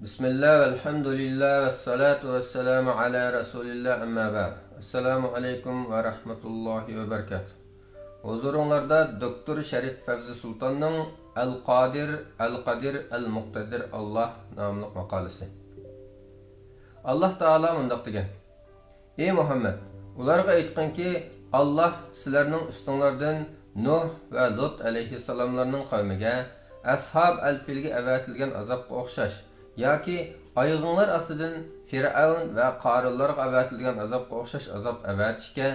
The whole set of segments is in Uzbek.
Bismillah, elhamdülillah, ve salatu ve selamu ala Resulillah, amma ba'd. Esselamu aleyküm ve rahmetullahi ve berekatuhu. Huzurunlarda Doktor Şerif Fevzi Sultan'ın El-Qadir, El-Qadir, El-Muqtadir Allah namlı makalesi. Allah Teala mundaq degen: Ey Muhammed, ularga aytqin ki, Allah sizlerning ustinglardan Nuh ve Lut aleyhisselamlarning qavmiga Ashab el-Filga avatilgan azobga o'xshash yoki ayg'inlar ostidan Fir'avn va qorinlarga avatilgan azobga o'xshash azob avatishga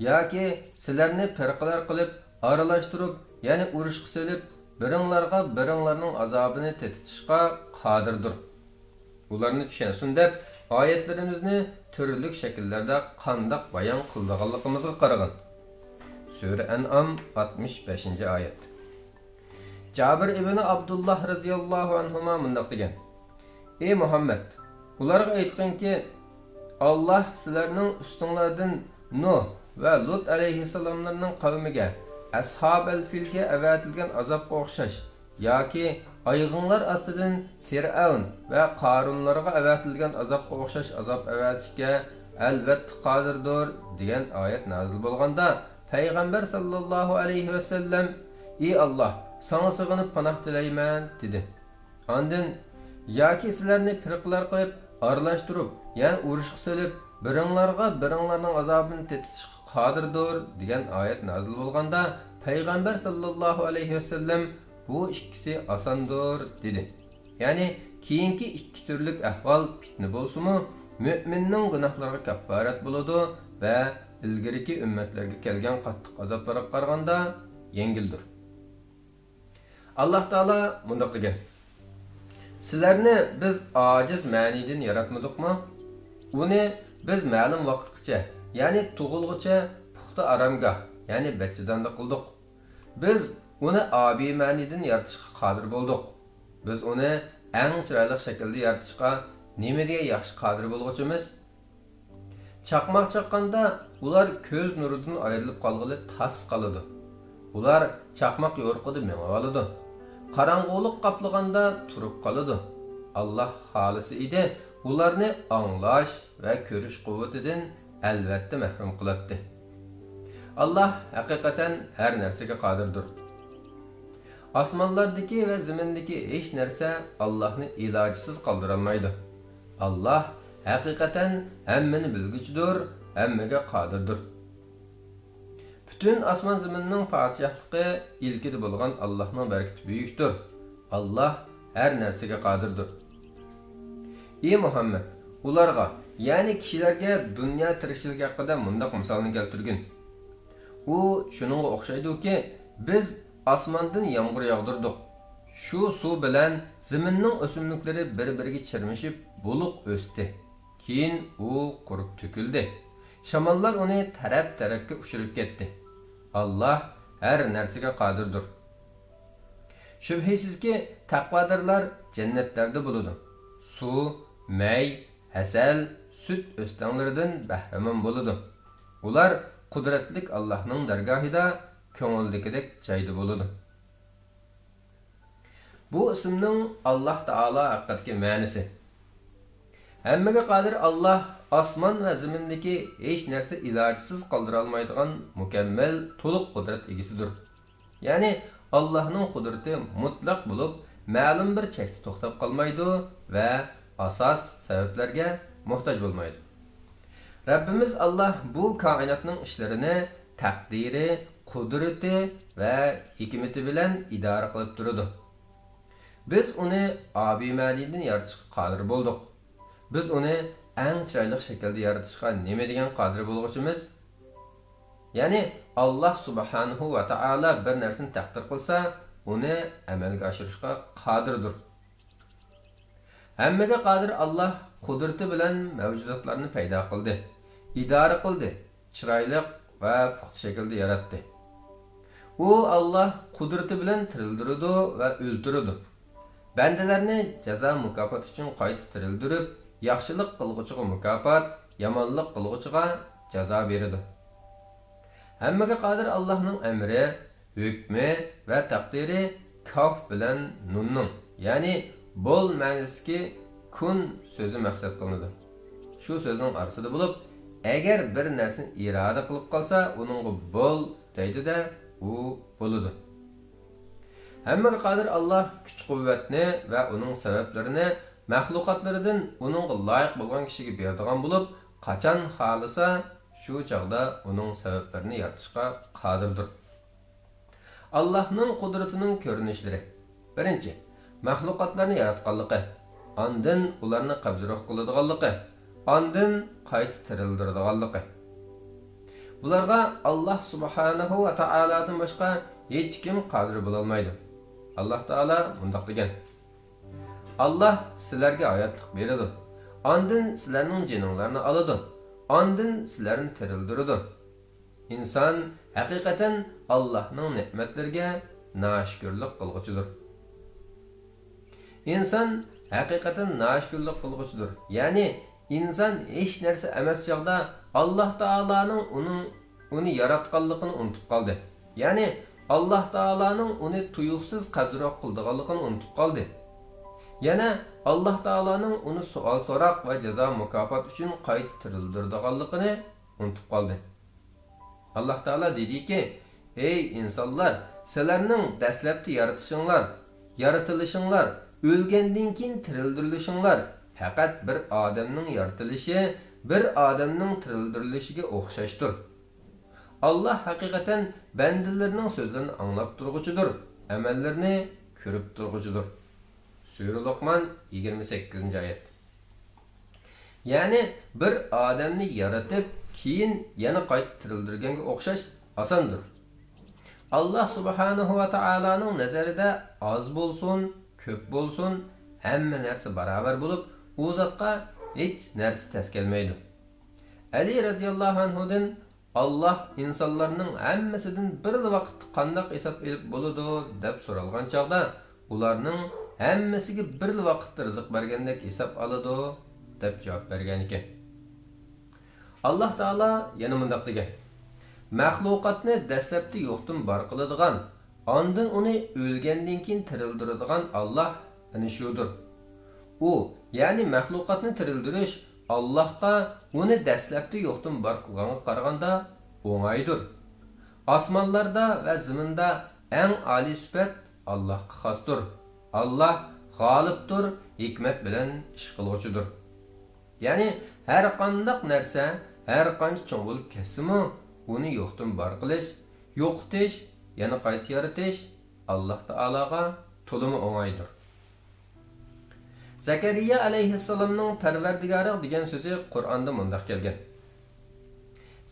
yoki sizlarni firqalar qilib aralashtirib, ya'ni urushga selib, biringlarga biringlarning azobini tetishga qodirdir. Ularni tushunsin deb oyatlarimizni turli shakllarda qandoq bayon qilganligimizga qaragan. Sura An'am 65-oyat. Jabir ibn Abdullah radhiyallohu anhuma mundaq degan: Ey Muhammed, ularga aytqinki, Allah sizlarning ustinglardan Nuh va Lut alayhissalomlarning qavmiga Ashab el-Filga avatilgan azobga o'xshash yoki ayg'inlar ostidan Fir'avn va qorinlarga avatilgan azobga o'xshash azob avatishga albatta qodirdir degan oyat nozil bo'lganda, payg'ambar sallallohu alayhi va sallam: Ey Allah, sana sığınıp panoh tilayman dedi. Ondan yoki sizlarni firqalar qilib aralashtirib, ya'ni urushga selib, biringlarning azobini tetishga qodirdir degan oyat nozil bo'lganda, payg'ambar sallallohu alayhi va sallam bu ikkisi osondir dedi. Ya'ni keyingi ikki turlik ahvol fitna bo'lsa-mu, mu'minning gunohlariga kaffarat bo'ladi va ilgiriki ummatlarga kelgan qattiq azoblarga qaraganda yengildir. Allah Taala mundaq degan: Sizlarni biz ojiz ma'nidan yaratmadikmi? Uni biz ma'lum vaqtgacha, ya'ni tug'ilg'icha puxta aramgoh, ya'ni bachchadonda qildik. Biz uni obi ma'nidan yaratishga qodir bo'ldik. Biz uni eng chiroyli shaklda yaratishga nimaga yaxshi qodir bo'lg'uchimiz? Chaqmoq chaqqanda ular ko'z nuridan ayrilib qolg'ili tas qoladi. Ular chaqmoq yo'rqida mengib oladi. Qarang'ulik qaplaganda turib qoladi. Allah xolisi edi, ularni anglash va ko'rish quvvatidan albatta mahrum qiladi. Allah haqiqatan har narsaga qodirdir. Osmonlardagi va zamindagi hech narsa Allohni ilojisiz qoldira olmaydi. Allah haqiqatan hammani bilguchidir, hammaga qodirdir. Bütün asman zaminning podshohligi ilkida bo'lgan Allohning barakati buyukdir. Allah har narsaga qodirdir. Ey Muhammed, ularga, ya'ni kishilarga dunyo tirikchiligi haqida mundaq misolni keltirgin. U shuningga o'xshaydi-ki, biz osmondan yomg'ir yog'dirdik. Shu suv bilan zaminning o'simliklari bir-biriga chirmishib, buluq o'sdi. Keyin u qurib to'kildi. Shamollar uni taraf-tarafga uchirib ketdi. Allah her narsaga qodirdir. Shubhisizki, taqvodorlar jannatlarda bo'ladi. Suv, may, asal, süt o'stanlaridan bahramand bo'ladi. Ular qudratlik Allohning dargohida ko'ngildagidek joyda bo'ladi. Bu ismning Alloh taolo haqidagi ma'nosi. Hammaga qodir Allah osmon va zamindagi hech narsa ilojisiz qoldira olmaydigan mukammal, to'liq qudrat egasidir. Ya'ni Allohning qudrati mutlaq bo'lib, ma'lum bir chekda to'xtab qolmaydi va asos sabablarga muhtoj bo'lmaydi. Rabbimiz Allah bu koinotning ishlarini taqdiri, qudrati va hikmati bilan idora qilib turadi. Biz uni obimalidan yaratishga qodir bo'ldik. Biz uni eng chiroyli shaklda yaratishga nima degan qodir bo'lg'uchimiz? Ya'ni Allah subhanahu va taolo bir narsani taqdir qilsa, uni amalga oshirishga qodirdir. Hammaga qodir Allah qudrati bilan mavjudotlarni paydo qildi, idora qildi, chiroyli va puxta shaklda yaratdi. U Allah qudrati bilan tirildiradi va o'ldiradi. Bandalarni jazo mukofot uchun qayta tirildirib, yaxshilik qilg'uchiga mukofot, yomonlik qilg'uchiga jazo beradi. Hammaga qodir Allohning amri, hukmi va taqdiri kaf bilan nunning, ya'ni bol ma'nosidagi kun so'zi maqsad qilinadi. Shu so'zning arsida bo'lib, agar bir narsani iroda qilib qolsa, uningga bo'l deydi-da, u bo'ladi. Hammaga qodir Alloh kuch-quvvatni va uning sabablarini mahluqotlaridan uningga loyiq bo'lgan kishiga beradigan bo'lib, qachon xolisa shu chaqda uning sabablarini yaratishga qodirdir. Allohning qudratining ko'rinishlari. Birinchi, mahluqotlarni yaratganligi, ondan ularni qabzroq qiladiganligi, ondan qayta tirildiradiganligi. Bularga Alloh subhanahu va taoladan boshqa hech kim qodir bo'la olmaydi. Alloh taolo bunday degan: Alloh sizlarga hayotlik beradi. Ondan sizlarning jininglarni oladi. Ondan sizlarni tirildiradi. İnsan haqiqatan Allohning ne'matlariga noshukirlik qilguchidir. İnsan haqiqatan noshukirlik qilguchidir. Ya'ni inson hech narsa emas chog'da Alloh taolaning uni yaratganligini unutib qoldi. Ya'ni Alloh taolaning uni tuyuqsiz qadroq qildiganligini unutib qoldi. Yana Alloh taolaning uni savol so'roq va jazo mukofot uchun qayta tirildirganligini unutib qoldi. Alloh taolo dediki: "Ey insonlar, sizlarning dastlabki yaratilishinglar, o'lgandan keyin tirildirilishinglar faqat bir odamning yaratilishi, bir odamning tirildirishiga o'xshashdir. Alloh haqiqatan bandalarining so'zlarini anglab turguchidir, amallarini ko'rib turguchidir." Sura Luqman 28-oyat. Ya'ni bir odamni yaratib, keyin yana qayta tirildirganga o'xshash osondir. Alloh subhanahu va taolaning nazarida oz bo'lsin, ko'p bo'lsin, hamma narsa barobar bo'lib, u zotga hech narsa tas kelmaydi. Ali radhiyallohu anhudan Alloh insonlarning hammasidan bir vaqt qanday hisob elib bo'ladi deb so'ralgan chaqda, ularning hammasiga bir vaqtda rizq bergandek hisob oladi deb javob bergan ekan. Alloh taolo yana bunday degan: "Mahluqotni dastlabda yo'qdan bor qiladigan, ondan uni o'lgandan keyin tirildiradigan Alloh ana shudir." U, ya'ni mahluqotni tirildirish Allohga uni dastlabda yo'qdan bor qilganga qaraganda o'ng'aydir. Osmonlarda va zaminda eng oliy sifat Allohga xosdir. Allah g'olibdir, hikmat bilan ish qiluvchidir. Ya'ni har qanday narsa, har qancha cho'ng bo'lib ketsa-mu, uni yo'qdan bor qilish, yo'qotish, yana qayta yaratish Alloh taologa to'limi o'ng'aydir. Zakariya alayhissalomning Parvardigori degan so'zi Qur'onda mundaq kelgan.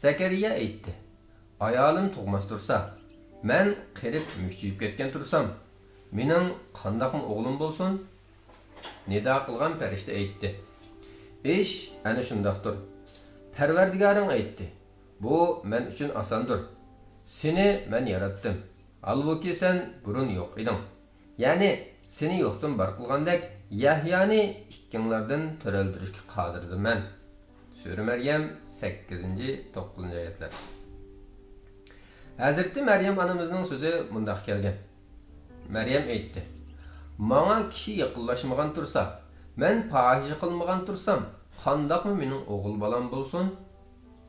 Zakariya aytdi: "Ayolim tug'mas tursa, men qirib mukchiyib ketgan tursam, mening qandaqmi o'g'lim bo'lsin?" Nido qilgan farishta aytdi: "Ish ana shundaqdir. Parvardigoring aytdi: Bu men uchun osondir. Seni men yaratdim. Albuki sen burun yo'q eding. Ya'ni seni yo'qdan bor qilgandek Yahyani ikkinglardan tirildirishga qodirdim men." Sura Maryam 8-9-oyatlar. Hazreti Maryam onamizning so'zi mundaq kelgan. Maryam aytdi: "Manga kishi yaqinlashmagan tursa, men fahisha qilmagan tursam, qandaqmi mening o'g'il bolam bo'lsin?"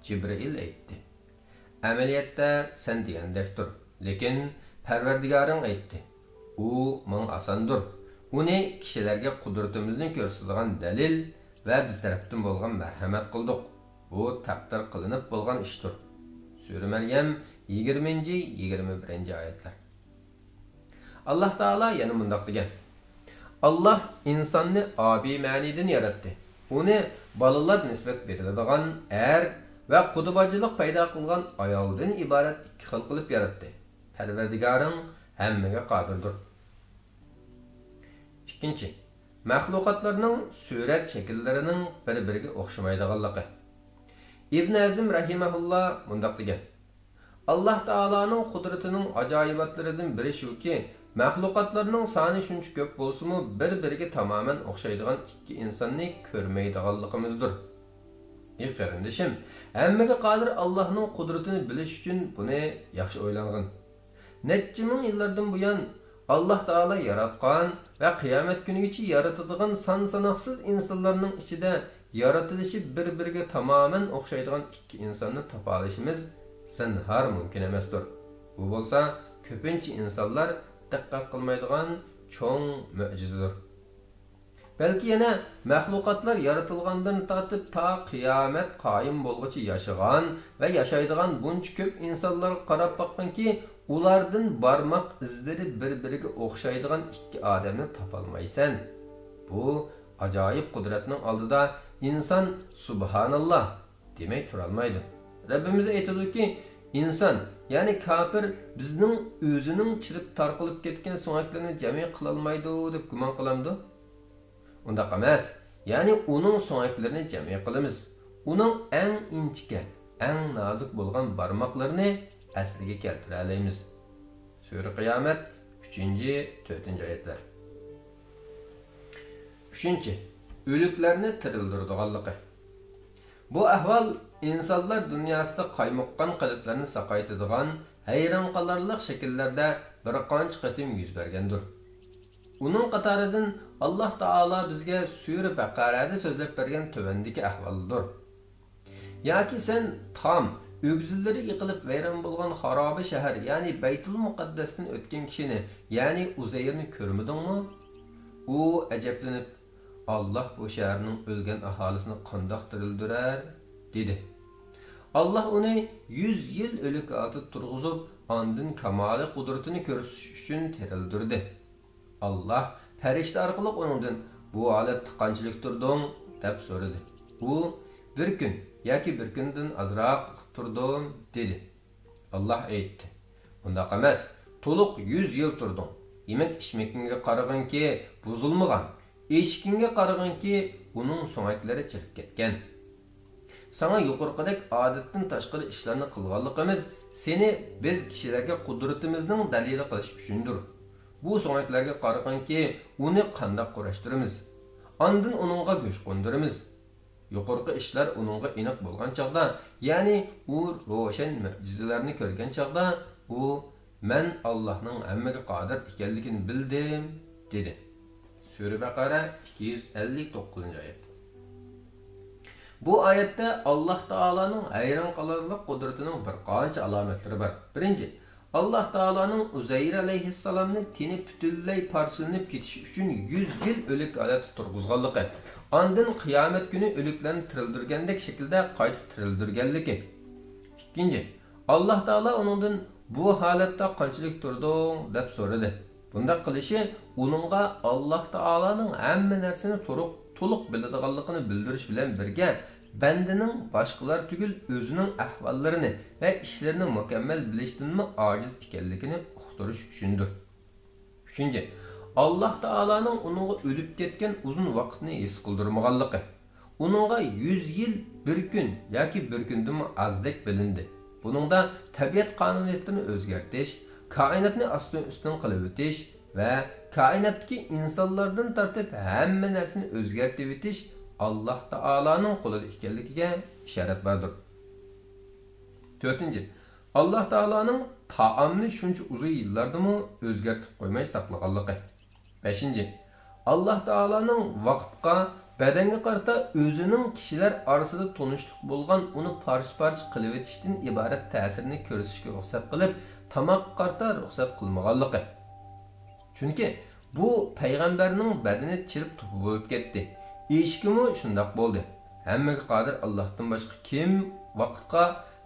Jibril aytdi: "Amaliyotda sen degandekdir, lekin Parvardigoring aytdi: U menga osondir. Uni kishilarga qudratimizni ko'rsatadigan dalil va biz tarafdan bo'lgan marhamat qildik. Bu taqdir qilinib bo'lgan ishdir." Sura Maryam 20-21-oyatlar. Alloh taolo yana mundaq degan: "Alloh insonni abi ma'nidan yaratdi. Uni bolalar nisbat beriladigan er va qudubachilik paydo qilgan ayoldan iborat ikki xil qilib yaratdi. Parvardigoring hammaga qodirdir." Ikkinchi, mahluqotlarning surat shakllarining bir-biriga o'xshamaydiganligi. Ibn Azim rahimahulloh mundaq degan: "Alloh taoloning qudratining ajoyibotlaridan biri shuki, mahluqotlarning soni shuncha ko'p bo'lsa-mu, bir-biriga tamoman o'xshaydigan ikki insonni ko'rmaydiganligimizdir." Ey qarindishim, hammaga qodir Allohning qudratini bilish uchun buni yaxshi o'ylangin. Necha ming yillardan buyon Alloh taolo yaratgan ve kıyamet günügacha yaratiladigan son-sanoqsiz insonlarning ichida yaratilishi bir-biriga tamoman o'xshaydigan ikki insonni topa olishimiz zinhor mumkin emasdir. Bu bo'lsa, ko'pincha insonlar diqqat qilmaydigan cho'ng mo'jizadir. Belki yana mahluqotlar yaratilgandan tortib ta qiyomat qoyim bo'lguncha yashagan va yashaydigan buncha ko'p insonlarga qarab boqqanki, ulardan barmoq izlari bir-biriga o'xshaydigan ikki odamni topolmaysan. Bu ajoyib qudratning oldida inson subhanalloh demay turolmaydi. Rabbimiz aytadiki, inson, ya'ni kafir bizning o'zining chirib tarqalib ketgan so'ngaklarni jami qila olmaydi deb gumon qilamdi. Undaq emas. Ya'ni uning so'ngaklarini jami qilamiz. Uning eng inchga, eng nozik bo'lgan barmoqlarini asliga keltira olamiz. Sura Qiyomat 3-4 oyatlar. 3. O'liklarni tirildiradiganligi. Bu ahvol insonlar dunyosida qaymoqqan qalblarni saqaytiradigan hayron qolarliq shakllarda bir qancha qatim yuz bergandir. Uning qatoridan Alloh taolo bizga Sura Baqarada so'zlab bergan tövendiki ahvoldir. Yoki sen tam o'gzillari yiqilib vayron bo'lgan xaroba shahar, ya'ni Baytul Muqaddasdan o'tgan kishini, ya'ni Uzayrni ko'rmadingmi? U ajablanib, Alloh bu shaharning o'lgan aholisini qandoq tirildirar dedi. Alloh uni 100 yil o'lik otib turg'izib, ondan kamoli qudratini ko'rsatish uchun tirildirdi. Allah farishta orqali uningdan bu holatda qanchalik turding deb so'radi. U bir kun yoki bir kundan azroq turdim dedi. Allah aytdi. Undaq emas, to'liq 100 yil turdim. Yemek içmekingga qaraganki buzilmagan, eshikingga qaraganki uning so'ngaklari chirib ketgan. Sana yuqorqidek odatdan tashqari ishlarni qilganligimiz seni biz kishilarga qudratimizning dalili qilish uchundir. Bu so'ngaklarga qaraganki, uni qanday qurashtiramiz? Ondan uningga go'sh qo'ndiramiz. Yuqorqi ishlar uningga aniq bo'lgan chaqda, ya'ni u ro'shan mo'jizalarni ko'rgan chaqda, u men Allohning hammaga qodir ekanligini bildim dedi. Sura Baqara 259-oyat. Bu oyatda Alloh taolaning hayron qolarliq qudratining bir qancha alomatlari bor. Birinchi, Allah Taala'nın Uzayr aleyhisselam'ın teni bütünley parçalanıp ketiş üçün 100 yıl ölük alet turguzganlığı. Andın kıyamet günü ölüklerini tirildirgendek şekilde qayta tirildirgenligi. İkinci, Allah Taala onundan bu halatda qanchalik turding deb so'radi. Bunda qilishi uningga Allah Taala'nın hamma narsani to'liq biladiganligini bildirish bilan birga bendening boshqalar tugul o'zining ahvollarini va ishlarini mukammal bilishdanmi ojiz ekanligini uqtirish uchundir. 3. Alloh taolaning uningga o'lib ketgan uzun vaqtni his qildirmaganligi. Uningga 100 yil bir kun yoki bir kundan azdek bilindi. Buningda tabiat qonuniyatlarini o'zgartirish, koinotni astin-ustin qilib o'tish va koinotdagi insonlardan tortib hamma narsani o'zgartirib o'tish Allah Taala'nın qo'lida ekanligiga ishorat bordir. 4. Allah Taala'nın taomni shuncha uzun yillardami o'zgartirib qo'ymay saqlaganligi. 5. Allah Taala'nın vaqtga, badanga qarata o'zining kishilar orasida tunishlik bo'lgan uni parcha-parcha qilib etishdan iborat ta'sirini ko'rsatishga ruxsat qilib, tamoq qarata ruxsat qilmaganligi. Chunki bu payg'ambarning badani chirib tupi bo'lib ketdi. Eshikimi shundoq bo'ldi. Hammaga qodir Allohdan boshqa kim vaqtga,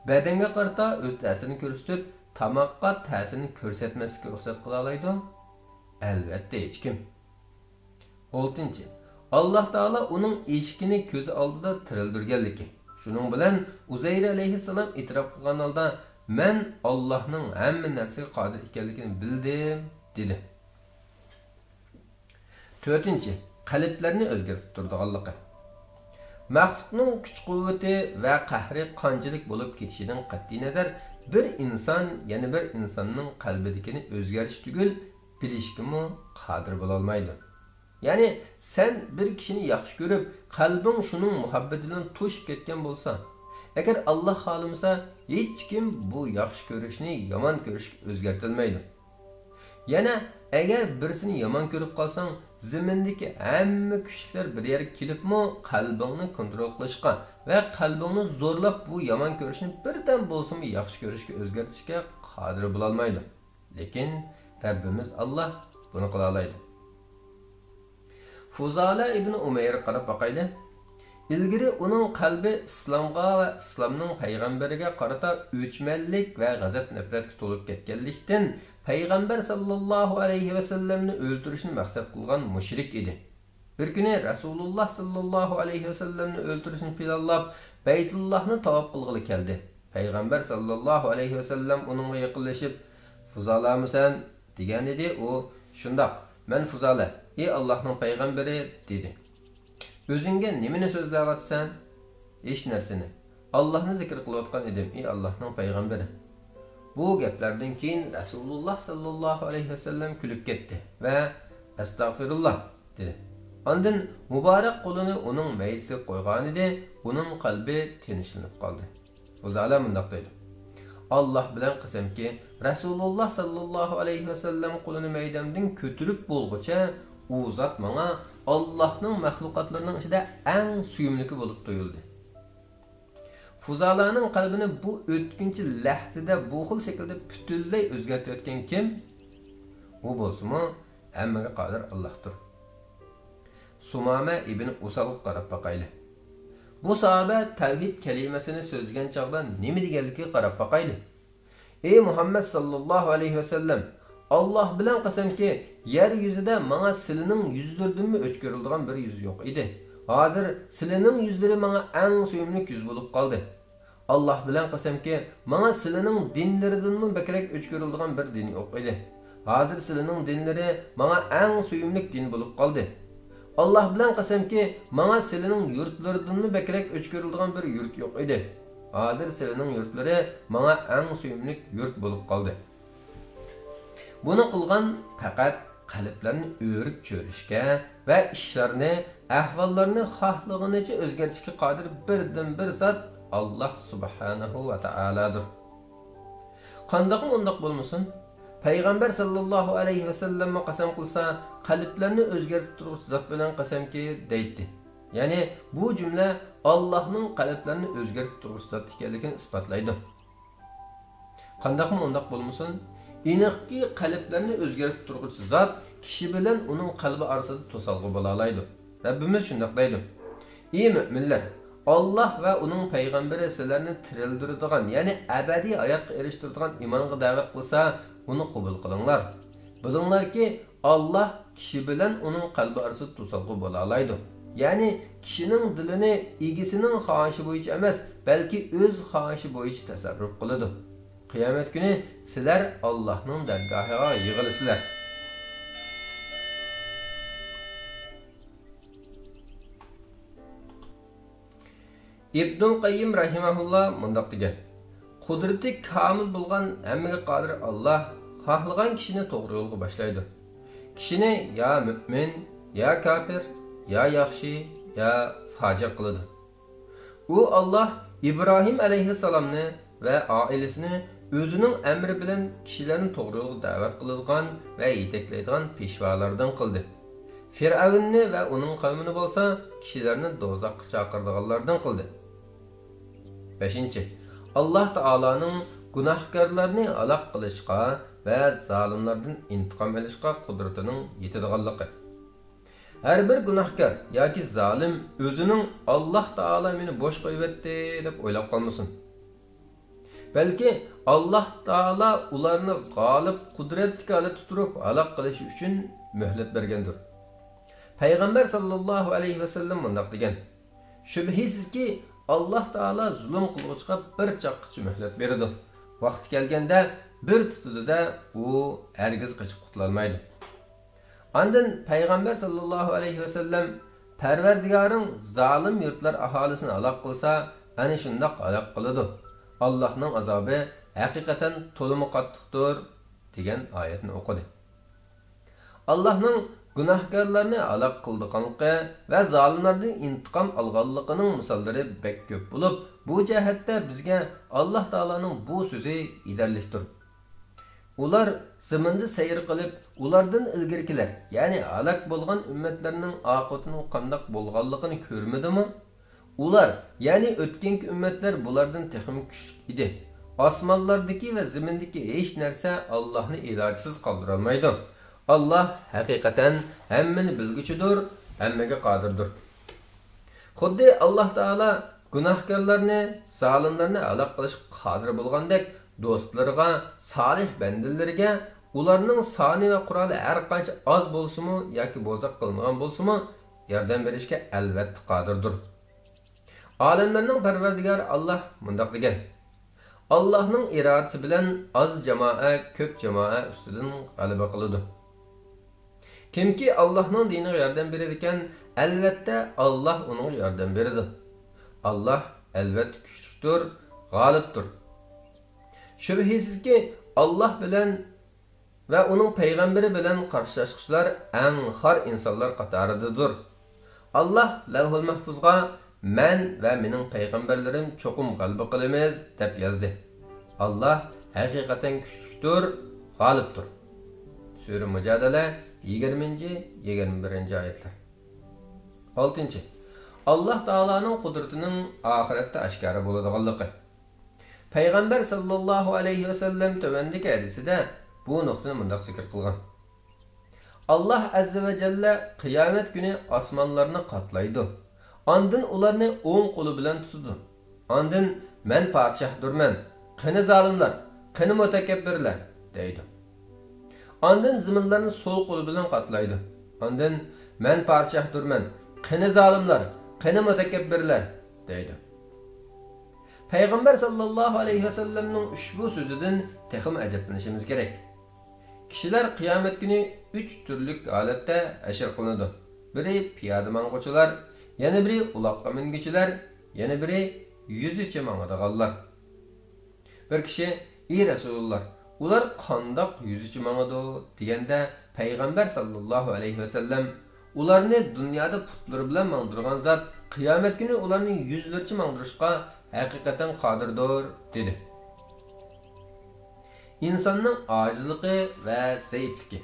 badanga qarata o'z ta'sirini ko'rsatib, tamoqqa ta'sirini ko'rsatmaslikka ruxsat qila oladi? Albatta hech kim. 6. Alloh taolo uning eshikini ko'zi oldida tirildirganligi. Shuning bilan Uzayr alayhissalom e'tirof qilgan holda men Allohning hamma narsaga qodir ekanligini bildim dedi. 4. Qalblarni o'zgartirib turadiganligi. Maxluqning kuch-quvvati va qahri qanchalik bo'lib ketishidan qat'iy nazar bir inson yana bir insonning qalbidagini o'zgarish tugul bilishga qodir bo'la olmaydi. Ya'ni sen bir kishini yaxshi ko'rib, qalbing shuning muhabbatidan to'shib ketgan bo'lsa, agar Alloh xohlamasa, hech kim bu yaxshi ko'rishni yomon ko'rishga o'zgartirmaydi. Yana agar birisini yomon ko'rib qolsang, zimindagi hamma kuchlar bir yerga kelibmi qalbingni kontrol qilishga va qalbingni zo'rlab bu yomon ko'rishni birdan bo'lsa-mu yaxshi ko'rishga o'zgartirishga qodir bo'la olmaydi. Lekin Rabbimiz Alloh buni qila oladi. Fuzala ibn Umayr qarab baqaydi. İlgiri uning qalbi islomga va islomning payg'ambariga qarata o'chmanlik va g'azab nafratga to'lib ketganlikdan payg'ambar sallallohu alayhi va sallamni o'ldirishni maqsad qilgan mushrik edi. Bir kuni Rasululloh sallallohu alayhi va sallamni o'ldirishni planlab Baytullohni tavob qilg'ili keldi. Payg'ambar sallallohu alayhi va sallam uningga yaqinlashib, "Fuzalamisan?" degan edi. U, "Shundoq, men Fuzala, ey Allohning payg'ambari" dedi. "O'zingga nimani so'zlayapsan?" "Hech narsani. Allohni zikr qilayotgan edim, ey Allohning payg'ambari." Bu gaplardan keyin Rasululloh sallallohu alayhi vasallam kulib ketdi va "Astagfirullah" dedi. Ondan muborak qo'lini uning maydasiga qo'ygan edi, uning qalbi tinchlanib qoldi. Fuzala mundaq dedi: "Alloh bilan qasamki, Rasululloh sallallohu alayhi vasallam qo'lini maydamdan ko'tirib bo'lguncha, u zot menga Allohning mahluqotlarining ichida eng suyumlisi bo'lib tuyuldi." Fuzalaning qalbini bu o'tkinchi lahzada bu xil shaklda butunlay o'zgartirayotgan kim? U bo'lsa-mu, hammaga qodir Allohdir. Sumama ibn Usalga qarab baqayli. Bu sahoba tavhid kalimasini so'zlagan chaqda nima deganligiga qarab baqayli. "Ey Muhammad sallallohu alayhi va sallam, Alloh bilan qasamki, yer yuzida menga sizning yuzlaringizdan o'chkirilgan bir yuz yo'q edi. Hozir sizning yuzlari menga eng suyumli yuz bo'lib qoldi. Alloh bilan qasamki, menga sizning dinlaringizdan bakrak o'chkirilgan bir din yo'q edi. Hozir sizning dinlari menga eng suyumli din bo'lib qoldi. Alloh bilan qasamki, menga sizning yurtlaringizdan bakrak o'chkirilgan bir yurt yo'q edi. Hozir sizning yurtlari menga eng suyumli yurt bo'lib qoldi." Buni qilgan faqat qalblarni o'rib cho'rishga va ishlarni, ahvollarni xohlaganicha o'zgartirishga qodir birdan bir zot Alloh subhanahu va taoladir. Qandoq undoq bo'lmasin, payg'ambar sallallohu alayhi va sallamga qasam qilsa, qalblarni o'zgartirib turuvchi zot bilan qasamki deydi. Ya'ni bu jumla Allohning qalblarini o'zgartirib turuvchi zot ekanligini isbotlaydi. Qandoq undoq bo'lmasin, aniqki qalblarni o'zgartirib turuvchi zot kishi bilan uning qalbi orasida to'salg'i bo'la oladi. Rabbimiz shunday deydi: "Ey mu'minlar, Alloh va uning payg'ambari sizlarni tirildiradigan, ya'ni abadiy hayotga erishtiradigan iymonga da'vat qilsa, uni qabul qilinglar. Bilinglarki, Alloh kishi bilan uning qalbi orasida to'salg'i bo'la oladi. Ya'ni kishining dilini egisining xohishi bo'yicha emas, balki o'z xohishi bo'yicha tasarruf qiladi. Qiyomat kuni sizlar Allohning dargohiga yig'ilasizlar." İbn Qayyim rahimahullah mundaq degan: "Qudrati kamil bo'lgan hammaga qodir Alloh xohlagan kishini to'g'ri yo'lga boshlaydi. Kishini ya mu'min, ya kafir, ya yaxshi, ya fojir qiladi. U Alloh İbrahim alayhissalomni va oilasini o'zining amri bilan kishilarni to'g'ri yo'lga da'vat qiladigan va yetaklaydigan peshvolardan qildi. Fir'avnni va uning qavmini bo'lsa, kishilarni do'zaxga chaqiradiganlardan qildi." 5. Alloh taolaning gunohkorlarni halok qilishga va zolimlardan intiqom olishga qudratining yetadiganligi. Har bir gunohkor yoki zolim o'zining Alloh taolo meni bo'sh qo'yibdi deb o'ylab qolmasin. Balki Alloh taolo ularni g'olib, qudratli holatda turib halok qilish uchun muhlat bergandir. Payg'ambar sallallohu alayhi va sallam mundaq degan: "Shubhisizki Alloh taolo zulm qiluvchiga bir chaqqacha muhlat beradi. Vaqti kelganda bir tutudida u hargiz qochib qutula olmaydi." Ondan payg'ambar sallallohu alayhi va sallam: "Parvardigoring zolim yurtlar aholisini halok qilsa, ana shundoq halok qiladi. Allohning azobi haqiqatan to'liq qattiqdir" degan oyatni o'qidi. Allohning gunohkorlarni halok qildiganligi va zolimlardan intiqom olganligining misollari bek ko'p bo'lib, bu jihatda bizga Alloh taolaning bu so'zi yetarlidir. Ular zimində seyir qilib, ulardan ilgirkiler, yani halak bolğan ümmetlərinin aqibətinin qandaq bolğanlığını görmədimi? Ular, yani ötkenki ümmetlər bulardan texmi küçlük idi. Osmonlardagi va zimindagi hech narsa Allohni ilojisiz qoldirolmaydi. Allah haqiqatan hammani bilguchidir, hammaga qodirdir. Xuddi Alloh taolo gunohkorlarni, zolimlarni halok qilish qodir bo'lgandek, do'stlarga, solih bandalariga ularning soni va quroli har qancha oz bo'lsa-mu yoki bo'zaq qilingan bo'lsa-mu, yordam berishga albatta qodirdir. Olamlarning parvardigori Alloh mundaq degan: Allah'ның iradesi bilen az cemaat, köp cemaat üstüden galiba kılıdı. Kimki Allah'ның dinine yardım verirken, elbette Allah onun yardım verirdi. Allah elbette güçlüdür, galiptir. Şüphesiz ki Allah bilen ve onun peygamberi bilen karşılaşmışlar en har insanlar katarıdır. Allah Levh-ül Mahfuz'a "Men ve mening peygamberlerim çokum galba qilamiz" deb yozdi. Allah haqiqatan kuchlidir, g'olibdir. Sura Mujadala 20-21 oyatlar. 6. Allah Taolaning qudratining oxiratda oshkora bo'ladiganligi. Payg'ambar sallallohu alayhi va sallam tövendeki hadisida bu nuqtani mundaq zikr qilgan. Allah azza va jalla qiyomat kuni osmonlarni qatlaydi. Andın ularni o'ng qo'li bilan tutadi. Andın "Men podshohdurman, qani zolimlar, qani mutakabbirlar" deydi. Andın ziminlarni so'l qo'li bilan qatlaydi. Andın "Men podshohdurman, qani zolimlar, qani mutakabbirlar" deydi. Payg'ambar sallallohu alayhi va sallamning ushbu so'zidan texim ajablanishimiz kerak. Kishilar qiyomat kuni 3 turli holatda ashr qilinadi. Biri piyoda mang'uvchilar, yana biri uloqqa minguchilar, yana biri yuzicha mangadiganlar. Bir kishi: "Ey Rasululloh, ular qandoq yuzicha mangadi?" deganda Payg'ambar sallallohu alayhi va sallam ularni dunyoda putlar bilan mangdirgan zot qiyomat kuni ularning yuzlaricha mangdirishga haqiqatan qodirdir dedi. İnsanның acizligi va zaifligi.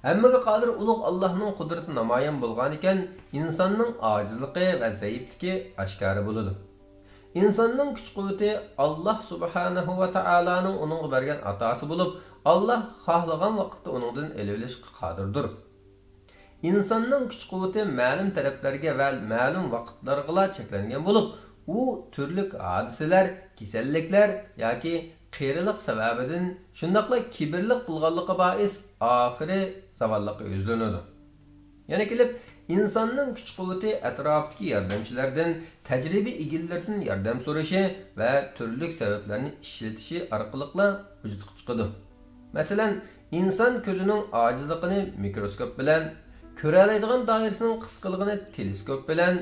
Hammaga qodir ulug' Allohning qudrati namoyon bo'lgan ekan, insonning ojizligi va zaifligi oshkora bo'ladi. Insonning kuch-quvvati Alloh subhanahu va taolaning uningga bergan atosi bo'lib, Alloh xohlagan vaqtda uningdan elib olishga qodirdir. Insonning kuch-quvvati ma'lum taraflarga va ma'lum vaqtlarga cheklangan bo'lib, u turli hodisalar, kasalliklar yoki qiyrilik sababidan shundaqla kibrlik qilganligi bois oxiri zavallıqqa özlönüdü. Yana kelib, insonning kuch-quvvati atrofdagi yordamchilardan, tajriba egillardan yordam so'rashi va turli sabablarni ishlatishi orqali vujudga chiqadi. Masalan, inson ko'zining ojizligini mikroskop bilan, ko'ra oladigan doirasining qisqaligini teleskop bilan,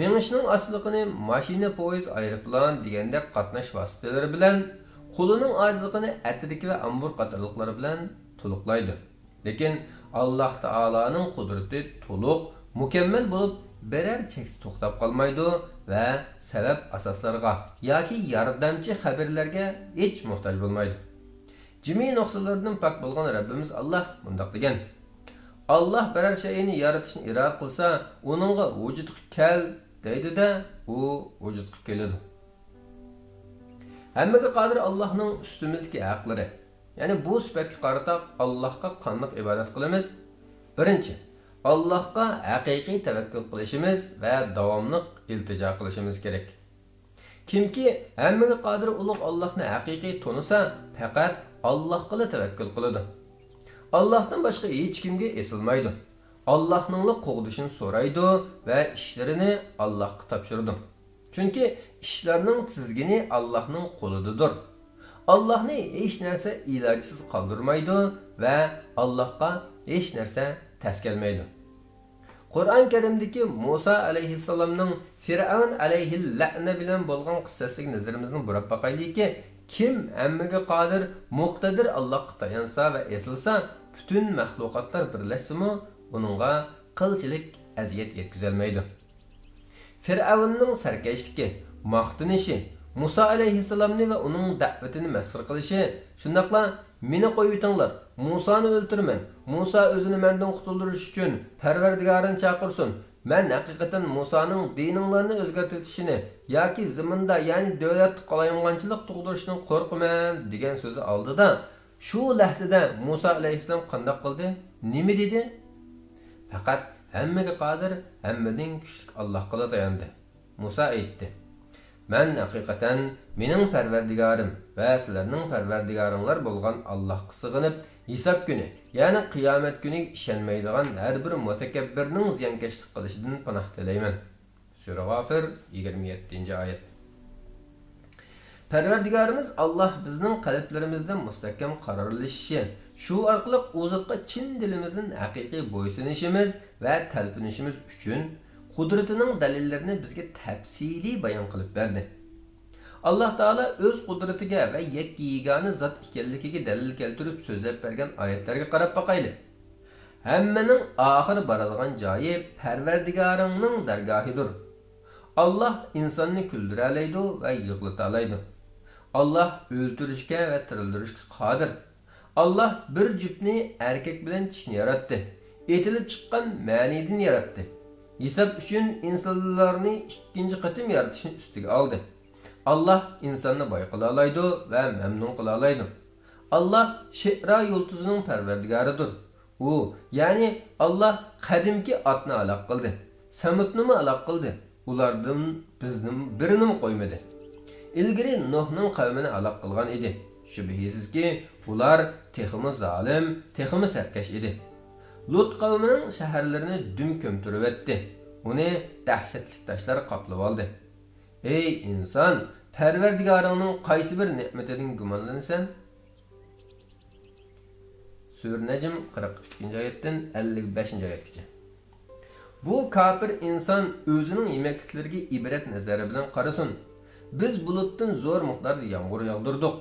mengishning osonligini mashina, poyezd, aeroplan degandek qatnash vositalari bilan, qo'lining ojizligini atrik va ambur qatorliqlari bilan to'liqlaydi. Lekin Allah Taolaning qudrati to'liq, mukammal bo'lib, biror cheksiz to'xtab qolmaydi va sabab asoslarga yoki yordamchi xabarlarga hech muhtoj bo'lmaydi. Jimi nuqsalardan pak bo'lgan Rabbimiz Allah bundaq degan: Allah biror shayni yaratishni iroda qilsa, uningga vujudga kel deydi-da, u vujudga keladi. Hammaga qodir Allohning ustimizga haqlari. Yani bu sifatga qaratib Allohga qanday ibodat qilamiz? Birinchi, Allohga haqiqiy tavakkul qilishimiz va davomli iltijo qilishimiz kerak. Kimki hammaga qodir ulug' Allohni haqiqiy tunisa, faqat Allohga tavakkul qiladi. Allohdan boshqa hech kimga esilmaydi. Allohning qo'g'dishini so'raydi va ishlarini Allohga topshiradi. Chunki ishlarning tizgini Allohning qo'lidadir. Allah'ni hech narsa ilojisiz qoldirmaydi va Allohga hech narsa tas kelmaydi. Qur'on Karimdagi Musa alayhissalomning Fir'avn alayhi la'na bilan bo'lgan qissasiga nazarimizni burab baqaylikki, kim hammaga qodir, muqtadir Allohga tayansa va esilsa, butun mahluqotlar birlashsa-mu, uningga qilchilik aziyat yetkazolmaydi. Fir'avnning sarkashligi, maqtanishi, Musa aleyhisselamni ve onun davetini mesxir qilishi, shundaqla meni qo'yib o'tinglar, Musani o'ltiraman. Musa o'zini mendan qutuldirish uchun Parvardigorini chaqirsin. Men haqiqatan Musaning dininglarni o'zgartirishini yoki zaminda, ya'ni davlat qolayonchilik tug'dirishidan qo'rqaman degan so'zi oldida, shu lahzada Musa alayhissalom qanday qildi? Nima dedi? Faqat hammaga qodir, hammaning kuchli Allohga tayandi. Musa aytdi: "Men haqiqatan mening Parvardigorim va sizlarning Parvardigoringlar bo'lgan Allohga sig'inib, hisob kuni, ya'ni qiyomat kuniga ishonmaydigan har bir mutakabbirning ziyonkashlik qilishidan panoh tilayman." Sura G'ofir 27-oyat. Parvardigorimiz Alloh bizning qalblarimizda mustahkam qarorlashishi, shu orqali u zotga chin dilimizdan haqiqiy bo'ysunishimiz va talpinishimiz uchun qudratining dalillarini bizga tafsiliy bayon qilib berdi. Alloh taolo o'z qudratiga va yagona zot ekanligiga dalil keltirib so'zlab bergan oyatlarga qarab boqaylik. Hammaning oxiri boradigan joyi Parvardigoringning dargohidir. Alloh insonni kuldira oladi va yig'lata oladi. Alloh o'ltirishga va tirildirishga qodir. Alloh bir juftni erkak bilan tishni yaratdi. Etilib chiqqan ma'nidan yaratdi. Hisob uchun insonlarni ikkinchi qatim yaratishni ustiga oldi. Allah insonni boy qila oladi va mamnun qila oladi. Allah Shi'ra yultuzining parvardigoridir. U, ya'ni Allah qadimki otni aloq qildi. Samutni aloq qildi. Ulardan bizning birini qo'ymadi. Ilgari Nuhning qavmini aloq qilgan edi. Shubhisizki, ular texmi zalim, texmi sarkash edi. Lut qavmining shaharlarini dum ko'mtirib etdi. Uni dahshatli toshlar qoplab oldi. Ey inson, Parvardigoringning qaysi bir ne'matidan gumonlanasan? Sura Najm 43-oyatdan 55-oyatgacha. Bu kafir inson o'zining yemekliklariga ibrat nazari bilan qarasin. Biz bulutdan zo'r miqdorda yomg'ir yog'dirdik.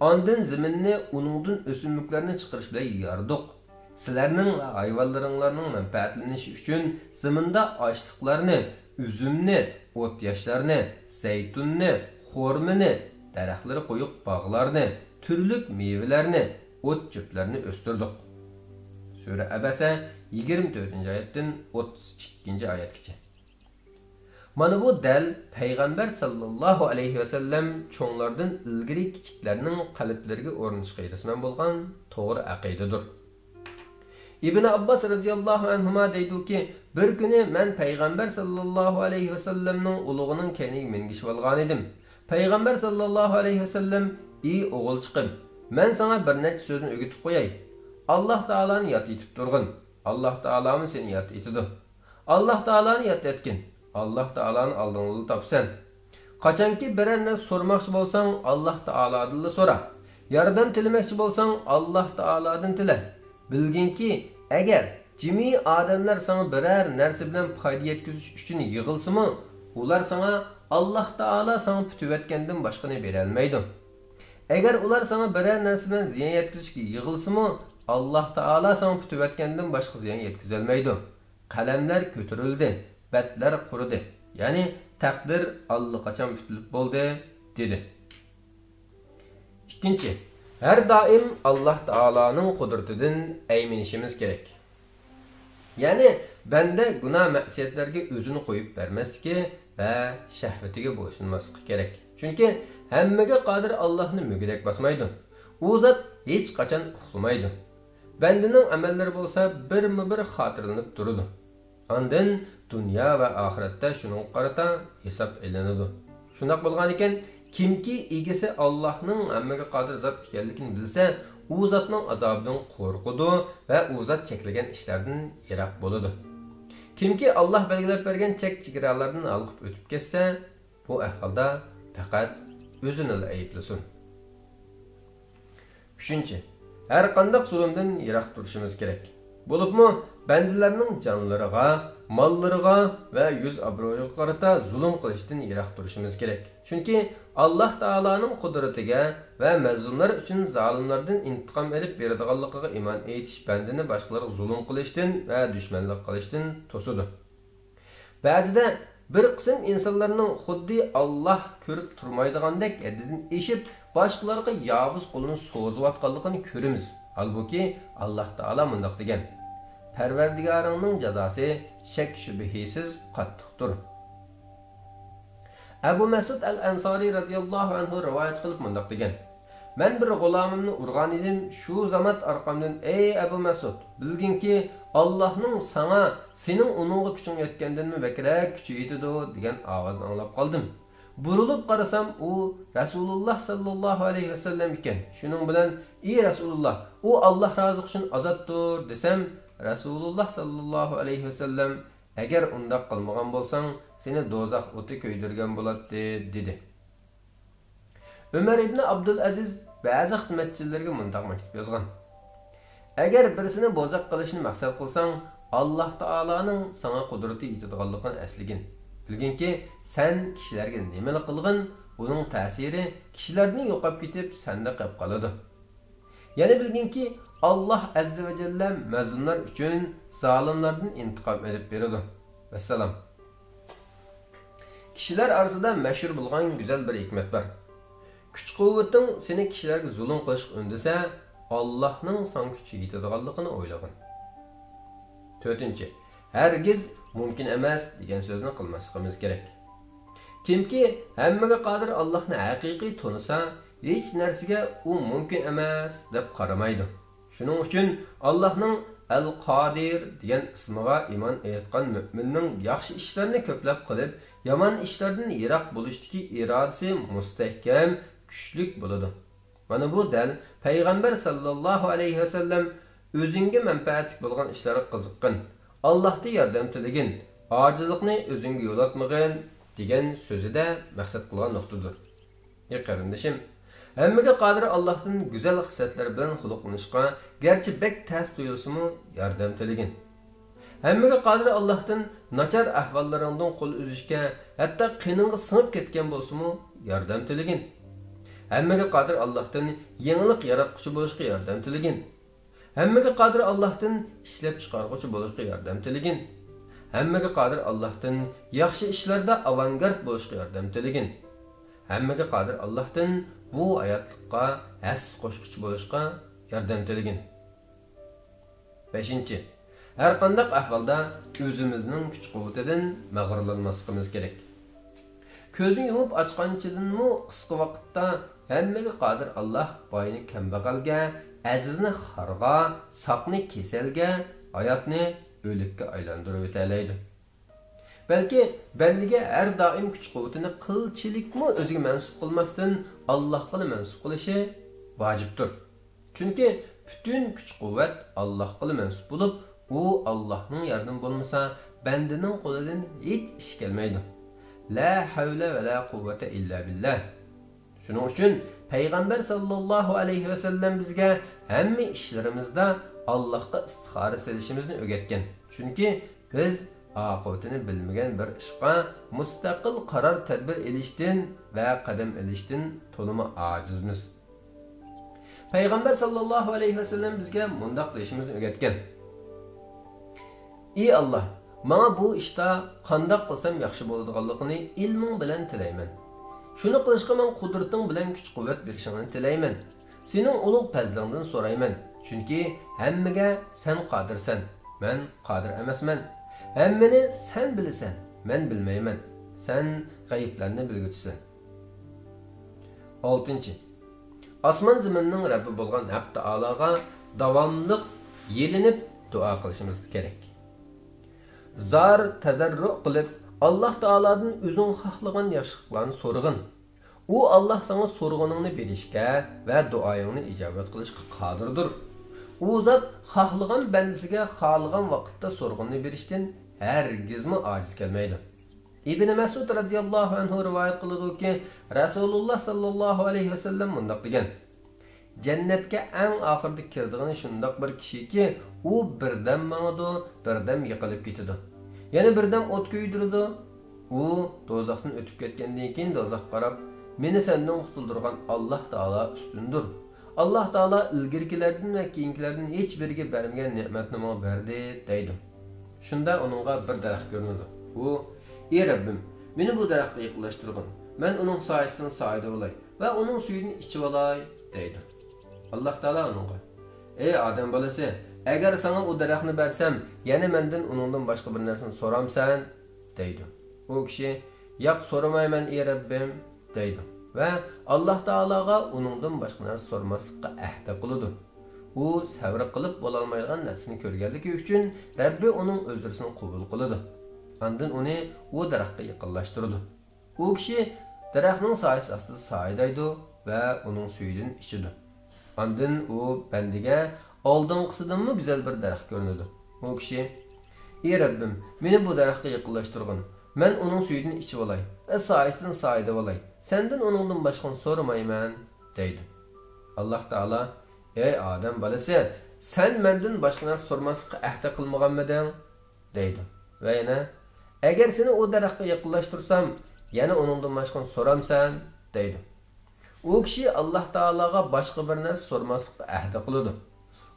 Ondan zaminni, uningdan o'simliklarni chiqarish bilan yordik. Sizlarning va hayvonlaringlarning manfaatlanishi uchun zaminda ochliqlarni, üzümni, o't yoshlarni, zaytunni, xurmini, daraxtlari qo'yiq bog'larni, turlik mevalarni, o't cho'plarni o'stirdik. Sura Abasa 24-oyatdan 32-oyatgacha. Mana bu dal payg'ambar sallallohu alayhi va sallam cho'nglardan ilgari kichiklarning qalblariga o'rnashga rasman bo'lgan to'g'ri aqidadir. İbn Abbas radhiyallohu anhuma deydi-ki, bir kuni men payg'ambar sallallohu alayhi va sallamning ulug'ining kayniga mingishib olgan edim. Payg'ambar sallallohu alayhi va sallam: "Ey o'g'il chiqim, men sana bir necha so'zni o'rgatib qo'yay. Alloh taolani yod etib turg'in. Alloh taolami seni yod etadi. Alloh taolani yod etgin. Alloh taolani oldingda topsan. Qachonki biror narsa so'rmoqchi bo'lsang, Alloh taoladan so'ra. Yordam tilamoqchi bo'lsang, Alloh taoladan tila. Bilginki, agar jimi odamlar sana biror narsa bilan foyda yetkazish uchun yig'ilsa-mu, ular sana Alloh taolo sana putayotgandan boshqani bera olmaydi. Agar ular sana biror narsa bilan ziyon yetkazishga yig'ilsa-mu, Alloh taolo sana putayotgandan boshqa ziyon yetkaza olmaydi. Qalamlar ko'tarildi, batlar quridi. Ya'ni taqdir allaqachon putilib bo'ldi, dedi. Ikkinchi, her daim Allah Teala'nın kudretinden eyminişimiz gerek. Yani bende günah ma'siyetlerge özünü koyup vermezki ve şehvetine boysunması gerek. Çünkü hemmege kadir Allah'ını mügedek basmaydı. O zat hiç kaçan uxlamaydı. Bendinin amelleri bolsa bir hatırlanıp durdu. Andın dünya ve ahirette şunun qarata hesap elinidi. Şunak bolgan iken, kimki egisi Allah'ның hammaga qodir zot ekanligini bilsa, u zotning azobidan qo'rqadi va u zot cheklagan ishlardan yiroq bo'ladi. Kimki Allah belgilab bergan chek-chegaralardan olib o'tib ketsa, bu ahvolda faqat o'zini ayblasin. 3. Har qanday zulmdan yiroq turishimiz kerak. Bo'libmi, bandalarning jonlariga, mollariga va yuz obro'yiga qarata zulm qilishdan yiroq turishimiz kerak. Chunki Alloh taolaning qudratiga va mazlumlar uchun zolimlardan intiqom olib beradiganligiga iymon etish bandani boshqalarga zulm qilishdan va dushmanlik qilishdan to'sadi. Ba'zida Bir qism insonlarning xuddi Alloh ko'rib turmaydigandek haddidan eshib, boshqalarga yovuz qo'lini so'zayotganligini ko'ramiz. Halbuki Alloh taolo mundaq degan: Parvardigoringning jazosi shak shubhasiz qattiqdir. Abu Mas'ud al-Ansari radhiyallohu anhu rivoyat qilib mundaq degan: Men bir g'ulomimni urgan edim, shu zamat orqamdan: "Ey Abu Mas'ud, bilginki Allohning sana, sening uningga kuching yetgandanmi bakrak kuchi yetadi" degan ovozni anglab qoldim. Burilib qarasam, u Rasululloh sallallohu alayhi vasallam ekan. Shuning bilan: "Ey Rasululloh, u Alloh rozi uchun azoddir" desam, Rasululloh sallallohu alayhi vasallam: "Agar undaq qilmagan bo'lsang, seni do'zax o'ti ko'ydirgan bo'ladi" dedi. Ömer ibn Abdülaziz ba'zi xizmatchilarga mundaq maktub yozgan: Agar birisini bo'zaq qilishni maqsad qilsang, Alloh taolaning sana qudrati yetadiganligini esligin. Bilginki, sen kishilarga nima qilgin, uning ta'siri kishilarning yo'qolib ketib, senda qolib qoladi. Yana bilginki, Alloh azza va jalla mazlumlar uchun zolimlardan intiqom olib beradi. Vassalam. Kishilar orasida mashhur bo'lgan go'zal bir hikmat bor. Kuch-quvvating seni kishilarga zulm qilishga undasa, Allohning san kuchi yetadiganligini o'ylagin. 4. Hargiz mumkin emas degan so'zni qilmasligimiz kerak. Kimki hammaga qodir Allohni haqiqiy tunisa, hech narsaga u mumkin emas deb qaramaydi. Shuning uchun Allohning Al-Qodir degan ismiga iymon etgan mu'minning yaxshi ishlarni ko'plab qilib, yomon ishlardan yiroq bo'lishdagi irodasi mustahkam, kuchlik bo'ladi. Mana bu dal payg'ambar sallallohu alayhi vasallam o'zingga manfaatli bo'lgan ishlarga qiziqqin, Allohga yordam tiligin, ojizlikni o'zingga yo'latmagin degan so'zida maqsad qilgan nuqtadir. Ey qarindishim, hammaga qodir Allohdan go'zal xislatlar bilan xuluqlanishga garchi bek tas tuyulsa-mu yordam tiligin. Hammaga qodir Allohdan nachar ahvollaringdan qo'l uzishga, hatto qiningga singib ketgan bo'lsa-mu yordam tiligin. Hammaga qodir Allohdan yangilik yaratquchi bo'lishga yordam tiligin. Hammaga qodir Allohdan ishlab chiqaruvchi bo'lishga yordam tiligin. Hammaga qodir Allohdan yaxshi ishlarda avangard bo'lishga yordam tiligin. Hammaga qodir Allohdan bu hayotlikqa has qo'shquchi bo'lishga yordam tiligin. 5. Har qanday ahvolda o'zimizning kuch-quvvatidan mag'rurlanmasligimiz kerak. Ko'zni yumib ochganchidanmi qisqa vaqtda hammaga qodir Alloh boyni kambag'alga, azizni xorga, saqni kasalga, hayotni o'likka aylantirib o'talaydi. Balki bandiga har doim kuch-quvvatini qilchilikmi o'ziga mansub qilmasdan Allohga mansub qilishi vojibdir. Chunki bütün kuch-quvvat Allohga mansub bo'lib, u Allohning yordami bo'lmasa, bandining qo'lidan hech ish kelmaydi. La havla va la quvvata illa billah. Shuning uchun payg'ambar sallallohu alayhi va sallam bizga hamma ishlarimizda Allohga istixora qilishimizni o'rgatgan. Chunki biz oqibatini bilmagan bir ishga mustaqil qaror tadbir elishdan va qadam elishdan to'limi ojizmiz. Payg'ambar sallallohu alayhi va sallam bizga mundaq deyishimizni o'rgatgan: Ey Alloh, menga bu ishda qanday qilsam yaxshi bo'ladiganligini ilming bilan tilayman. Shuni qilishga men qudrating bilan kuch-quvvat berishingni tilayman. Sening ulug' fazlingdan so'rayman. Chunki hammaga sen qodirsan, men qodir emasman. Hammani sen bilasan, men bilmayman. Sen g'ayiblarni bilguchisan. 6. Osmon zaminning Rabbi bo'lgan Haq taologa davomli yelinib duo qilishimiz kerak. Zar tazarru qilib Alloh taoladan o'zing xohlagan yaxshiliklarni so'rag'in. U Alloh sana so'rg'iningni berishga va duoyingni ijobat qilishga qodirdir. U zot xohlagan bandasiga xohlagan vaqtda so'rg'inni berishdan hargizmi ojiz kelmaydi. Ibn Mas'ud radhiyallohu anhu rivoyat qiladi-ki, Rasululloh sallallohu alayhi vasallam mundaq degan: Jannatga eng oxirda kiradigan shundoq bir kishiki, u birdan mangadi, birdan yiqilib ketadi. Yana birdan o't kuydiradi. U do'zaxdan o'tib ketgandan keyin do'zax qarab, meni sendan qutuldirgan Alloh taolo ustundir. Alloh taolo ilgirkilardan va keyingilardan hech biriga bermagan ne'matni menga berdi deydi. Shunda uningga bir daraxt ko'rinadi. U "Ey Rabbim, meni bu daraxtga yaqinlashtirgin. Men uning soyasidan soyida bo'lay va uning suyini ichib olay" deydi. Alloh taolo unga: "Ey odam bolasi, agar sana o daraxtni bersam, yana mendan uningdan boshqa bir narsani so'ramsan" deydi. U kishi: "Yo'q, so'ramayman ey Rabbim" deydi va Alloh taologa uningdan boshqa narsa so'ramaslikka ahd qiladi. U sabr qilib bo'la olmaydigan narsani ko'rganligi uchun Rabbi uning o'zrisini qabul qiladi. Ondan uni u daraxtga yaqinlashtirdi. U kishi daraxtning soyasi ostida soyidaydi va uning suyidan ichidi. Ondan u bandiga oldinqisidanmi go'zal bir daraxt ko'rinadi. U kishi: "Ey Rabbim, meni bu daraxtga yaqinlashtirgin. Men uning suyidan ichib olay va soyasidan soyida bo'lay. Sendan uningdan boshqani so'ramayman" deydi. Alloh taolo: "Ey odam bolasi, sen mendan boshqa narsa so'ramaslikka ahd qilmaganmiding?" deydi. Va yana: "Agar seni o daraxtga yaqinlashtirsam, yana uningdan boshqani so'ramsan" deydi. U kishi Alloh taologa boshqa bir narsa so'ramaslikka ahd qiladi.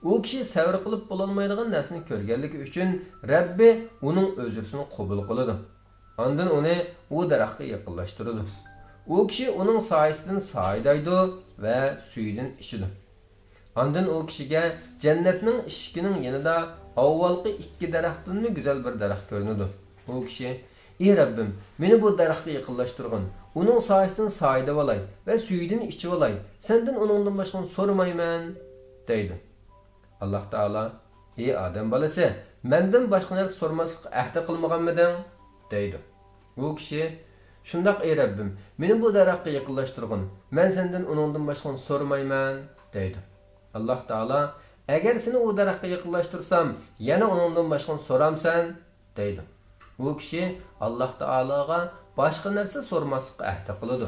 U kishi sabr qilib bo'la olmaydigan narsani ko'rganligi uchun Rabbi uning o'zrisini qabul qiladi. Ondan uni u daraxtga yaqinlashtiradi. U kishi uning soyasidan soyidaydi va suyidan ichidi. Ondan u kishiga jannatning eshigining yanida avvalgi ikki daraxtdanmi go'zal bir daraxt ko'rinadi. U kishi: "Ey Rabbim, meni bu daraxtga yaqinlashtirgin. Uning soyasidan soyida bo'lay va suyidan ichib olay. Sendan uningdan boshqani so'ramayman" deydi. Alloh taolo: "Ey odam bolasi, mendan boshqa narsa so'ramaslikka ahd qilmaganmiding?" deydi. U kishi: "Shundoq ey Rabbim, meni bu daraxtga yaqinlashtirgin. Men sendan uningdan boshqani so'ramayman" deydi. Alloh taolo: "Agar seni u daraxtga yaqinlashtirsam, yana uningdan boshqani so'ramsan" deydi. U kishi Alloh taologa boshqa narsa so'ramaslikka ahd qiladi.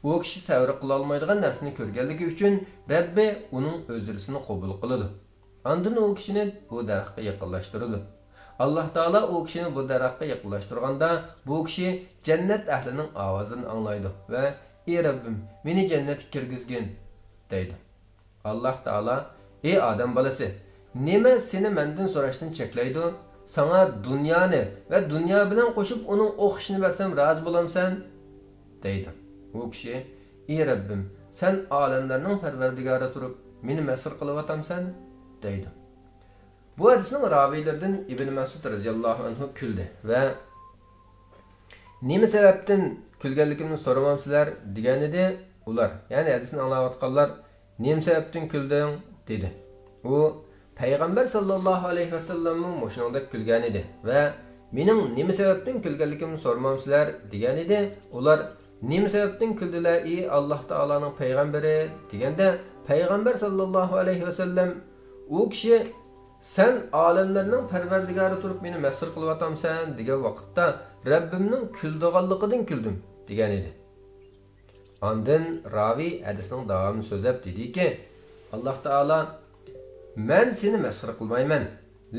U kishi sabr qila olmaydigan narsani ko'rganligi uchun Rabbi uning o'zrisini qabul qiladi. Ondan u kishini bu daraxtga yaqinlashtiradi. Alloh taolo u kishini bu daraxtga yaqinlashtirganda, bu kishi jannat ahlining ovozini anglaydi va "Ey Rabbim, meni jannatga kirgizgin" deydi. Alloh taolo: "Ey odam bolasi, nima seni mendan so'rashdan cheklaydi? Sana dunyoni va dunyo bilan qo'shib uning o'qishini bersam rozi bo'lamsan" deydi. U kishi: "Ey Rabbim, sen olamlarning parvardigori turib, meni masr qilyapsan" deydi. Bu hadisning raviylaridan Ibn Mas'ud radhiyallohu anhu kuldi va "Nima sababdan kulganligimni so'ramamsizlar?" degan edi. Ular, ya'ni hadisni anglayotganlar, "Nima sababdan kulding?" dedi. U Payg'ambar sallallohu alayhi vasallamning mushuningda kulgan edi va "Mening nima sababdan kulganligimni so'ramamsizlar?" degan edi. Ular "Nima sababdan kuldilar ey Alloh taolaning payg'ambari?" deganda Payg'ambar sallallohu alayhi vasallam u kishi "Sen olamlarning parvardigori turib meni masr qilyapsan" degan vaqtda Rabbimning kuldiganligidan kuldim degan edi. Ondan ravi hadisning davomini so'zlab dediki: Alloh taolo "Men seni masr qilmayman,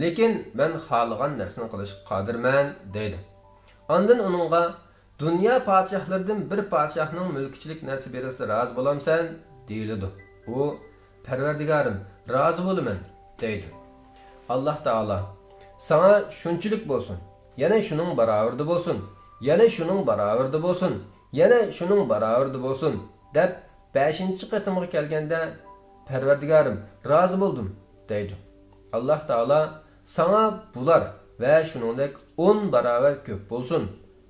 lekin men xohlagan narsani qilishga qodirman" deydi. Ondan uningga "Dunyo podshohlaridan bir podshohning mulkchilik narsa berilsa rozi bo'lamsan" deyiladi. U "Parvardigorim, rozi bo'laman" deydi. Alloh taolo "Sana shunchilik bo'lsin, yana shuning barobarida bo'lsin, yana shuning barobarida bo'lsin, yana shuning barobarida bo'lsin" deb 5-qatimga kelganda "Parvardigorim, rozi bo'ldim" deydi. Alloh taolo "Sana bular va shuningdek 10 barobar ko'p bo'lsin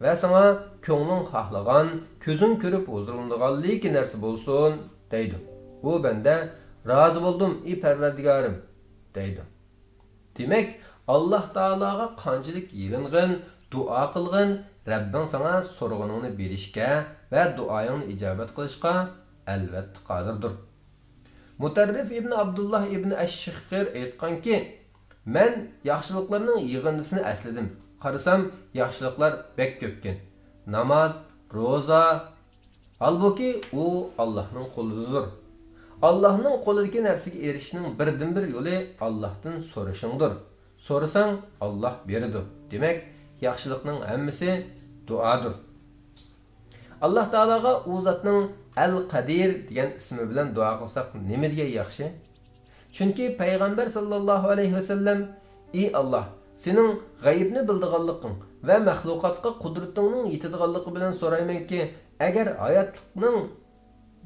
va sana ko'ngling xohlagan, ko'zing ko'rib huzurlanadiganlik narsa bo'lsin" deydi. U banda "Rozi bo'ldim ey Parvardigorim" deydi. Demak, Alloh taologa qanchalik yig'ingin, duo qilgin, Rabbing sana so'rag'iningni berishga va duoyingni ijobat qilishga albatta qodirdir. Mutarrif ibn Abdullah ibn Ash-Shikhir aytganki, "Men yaxshiliklarning yig'indisini asladim. Qarasam, yaxshiliklar bek ko'pken. Namoz, roza, albuki u Allohning qo'lidadir. Allohning qo'lidagi narsaga erishishning birdan-bir yo'li Allohdan so'rashingdir. So'rasang, Alloh beradi." Demak, yaxshilikning hammasi duodir. Alloh taologa u zotning Al-Qadir degan ismi bilan duo qilsak nima degan yaxshi? Chunki payg'ambar sallallohu alayhi vasallam: "Ey Alloh, sening g'aybni bildiganliging va mahluqotga qudratingning yetadiganligi bilan so'raymanki, agar hayotlikning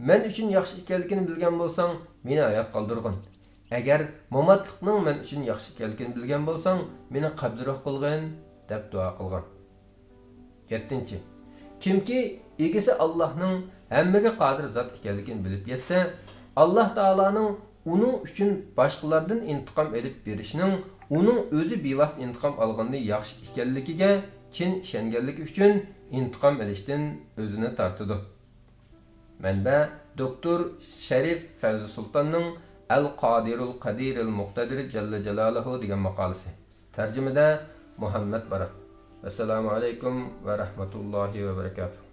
men uchun yaxshi ekanligini bilgan bo'lsang, meni hayot qoldirgin. Agar momatlikning men uchun yaxshi ekanligini bilgan bo'lsang, meni qabzroq qilgin deb duo qilgan. 7. Kimki egisi Allohning hammaga qodir zot ekanligini bilib yetsa, Alloh taolaning uning uchun boshqalardan intiqom olib berishning uning o'zi bevosita intiqom olganda yaxshi ekanligiga chin ishonganligi uchun intiqom olishdan o'zini tortadi. Manba Doktor Sharif Favzi Sultonning Al-Qadirul Qadirul Muqtadir Jalla Jalaluhu degan maqolasi. Tarjimada Muhammad Barak. Assalomu alaykum va rahmatullohi va barakatuh.